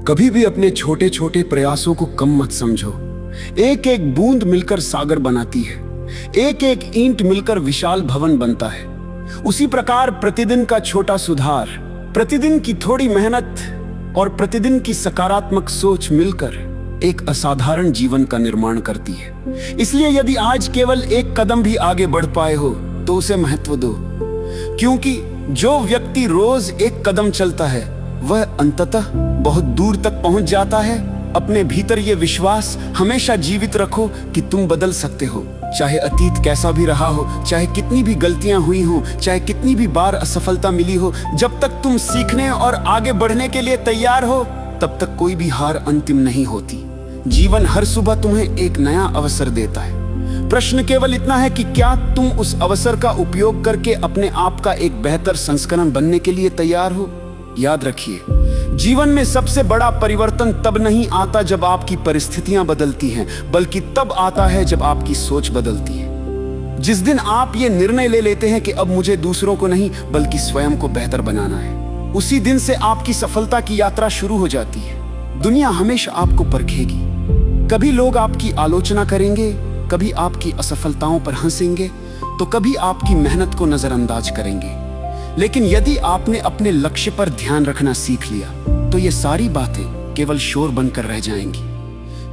कभी भी अपने छोटे छोटे प्रयासों को कम मत समझो। एक एक बूंद मिलकर सागर बनाती है, एक एक ईंट मिलकर विशाल भवन बनता है। उसी प्रकार प्रतिदिन का छोटा सुधार, प्रतिदिन की थोड़ी मेहनत और प्रतिदिन की सकारात्मक सोच मिलकर एक असाधारण जीवन का निर्माण करती है। इसलिए यदि आज केवल एक कदम भी आगे बढ़ पाए हो तो उसे महत्व दो, क्योंकि जो व्यक्ति रोज एक कदम चलता है वह अंततः बहुत दूर तक पहुंच जाता है। अपने भीतर ये विश्वास हमेशा जीवित रखो कि तुम बदल सकते हो। चाहे अतीत कैसा भी रहा हो, चाहे कितनी भी गलतियां हुई हो, चाहे कितनी भी बार असफलता मिली हो, जब तक तुम सीखने और आगे बढ़ने के लिए तैयार हो तब तक कोई भी हार अंतिम नहीं होती। जीवन हर सुबह तुम्हें एक नया अवसर देता है। प्रश्न केवल इतना है कि क्या तुम उस अवसर का उपयोग करके अपने आप का एक बेहतर संस्करण बनने के लिए तैयार हो। याद रखिए, जीवन में सबसे बड़ा परिवर्तन तब नहीं आता जब आपकी परिस्थितियां बदलती हैं, बल्कि तब आता है जब आपकी सोच बदलती है। जिस दिन आप ये निर्णय ले लेते हैं कि अब मुझे दूसरों को नहीं बल्कि स्वयं को बेहतर बनाना है, उसी दिन से आपकी सफलता की यात्रा शुरू हो जाती है। दुनिया हमेशा आपको परखेगी। कभी लोग आपकी आलोचना करेंगे, कभी आपकी असफलताओं पर हंसेंगे, तो कभी आपकी मेहनत को नजरअंदाज करेंगे। लेकिन यदि आपने अपने लक्ष्य पर ध्यान रखना सीख लिया तो ये सारी बातें केवल शोर बनकर रह जाएंगी।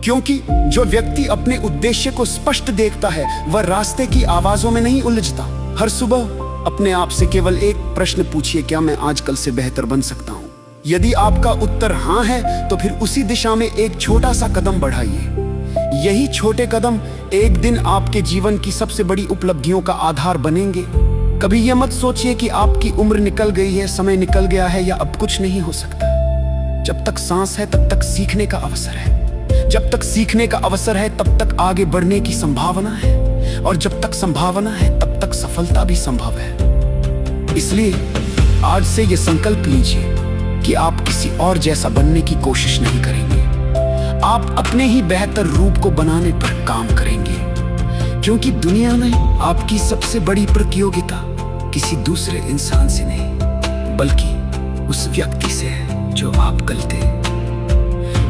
क्योंकि जो व्यक्ति अपने उद्देश्य को स्पष्ट देखता है वह रास्ते की आवाजों में नहीं उलझता। हर सुबह अपने आप से केवल एक प्रश्न पूछिए, क्या मैं आज कल से बेहतर बन सकता हूँ? यदि आपका उत्तर हाँ है तो फिर उसी दिशा में एक छोटा सा कदम बढ़ाइए। यही छोटे कदम एक दिन आपके जीवन की सबसे बड़ी उपलब्धियों का आधार बनेंगे। कभी यह मत सोचिए कि आपकी उम्र निकल गई है, समय निकल गया है या अब कुछ नहीं हो सकता। जब तक सांस है तब तक सीखने का अवसर है, जब तक सीखने का अवसर है तब तक आगे बढ़ने की संभावना है, और जब तक संभावना है तब तक सफलता भी संभव है। इसलिए आज से ये संकल्प लीजिए कि आप किसी और जैसा बनने की कोशिश नहीं करेंगे। आप अपने ही बेहतर रूप को बनाने पर काम करेंगे, क्योंकि दुनिया में आपकी सबसे बड़ी प्रतियोगिता किसी दूसरे इंसान से नहीं बल्कि उस व्यक्ति से है जो आप कल थे।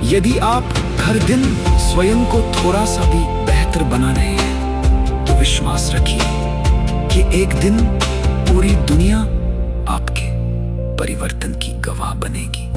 यदि आप हर दिन स्वयं को थोड़ा सा भी बेहतर बना रहे हैं तो विश्वास रखिए कि एक दिन पूरी दुनिया आपके परिवर्तन की गवाह बनेगी।